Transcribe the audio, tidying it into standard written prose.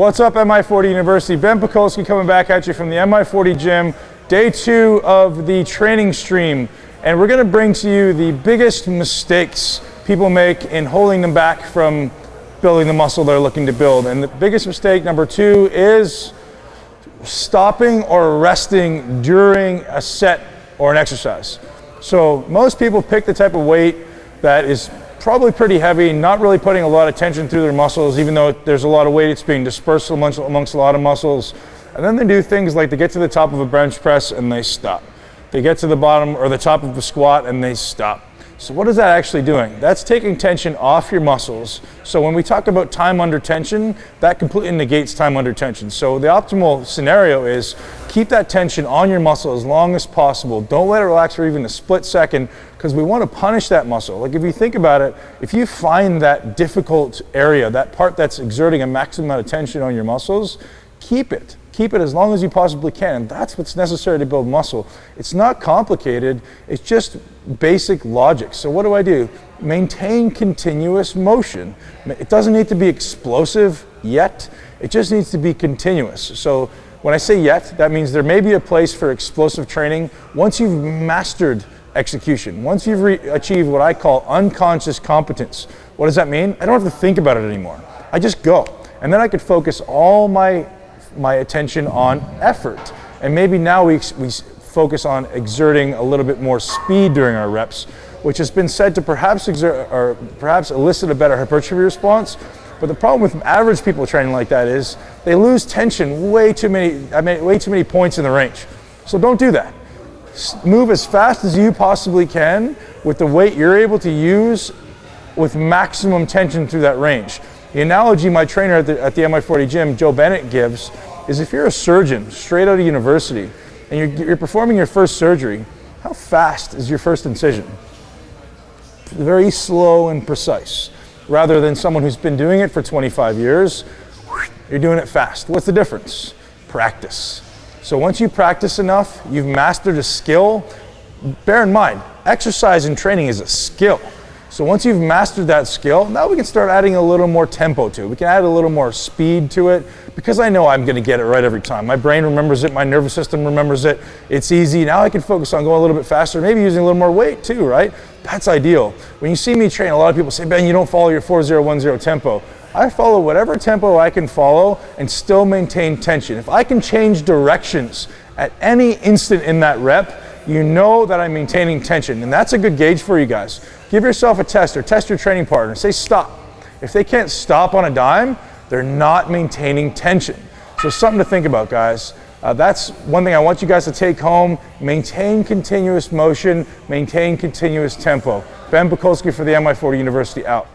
What's up, Mi40 University? Ben Pakulski coming back at you from the Mi40 gym, day 2 of the training stream. And we're gonna bring to you the biggest mistakes people make in holding them back from building the muscle they're looking to build. And the biggest mistake, number 2, is stopping or resting during a set or an exercise. So most people pick the type of weight that is probably pretty heavy, not really putting a lot of tension through their muscles, even though there's a lot of weight, it's being dispersed amongst a lot of muscles. And then they do things like they get to the top of a bench press and they stop. They get to the bottom or the top of a squat and they stop. So what is that actually doing? That's taking tension off your muscles. So when we talk about time under tension, that completely negates time under tension. So the optimal scenario is keep that tension on your muscle as long as possible. Don't let it relax for even a split second, because we want to punish that muscle. Like if you think about it, if you find that difficult area, that part that's exerting a maximum amount of tension on your muscles, keep it. Keep it as long as you possibly can. And that's what's necessary to build muscle. It's not complicated, it's just basic logic. So what do? Maintain continuous motion. It doesn't need to be explosive yet, it just needs to be continuous. So when I say yet, that means there may be a place for explosive training once you've mastered execution, once you've achieved what I call unconscious competence. What does that mean? I don't have to think about it anymore. I just go. And then I could focus all my attention on effort. And maybe now we focus on exerting a little bit more speed during our reps, which has been said to perhaps elicit a better hypertrophy response. But the problem with average people training like that is they lose tension way too many points in the range. So don't do that. Move as fast as you possibly can with the weight you're able to use with maximum tension through that range. The analogy my trainer at the Mi40 gym, Joe Bennett, gives is if you're a surgeon straight out of university and you're performing your first surgery, how fast is your first incision? Very slow and precise. Rather than someone who's been doing it for 25 years, you're doing it fast. What's the difference? Practice. So once you practice enough, you've mastered a skill. Bear in mind, exercise and training is a skill. So once you've mastered that skill, now we can start adding a little more tempo to it. We can add a little more speed to it, because I know I'm gonna get it right every time. My brain remembers it, my nervous system remembers it. It's easy. Now I can focus on going a little bit faster, maybe using a little more weight too, right? That's ideal. When you see me train, a lot of people say, Ben, you don't follow your 4010 tempo. I follow whatever tempo I can follow and still maintain tension. If I can change directions at any instant in that rep, you know that I'm maintaining tension, and that's a good gauge for you guys. Give yourself a test or test your training partner. Say stop. If they can't stop on a dime, they're not maintaining tension. So something to think about, guys. That's one thing I want you guys to take home. Maintain continuous motion, maintain continuous tempo. Ben Pakulski for the Mi40 University out.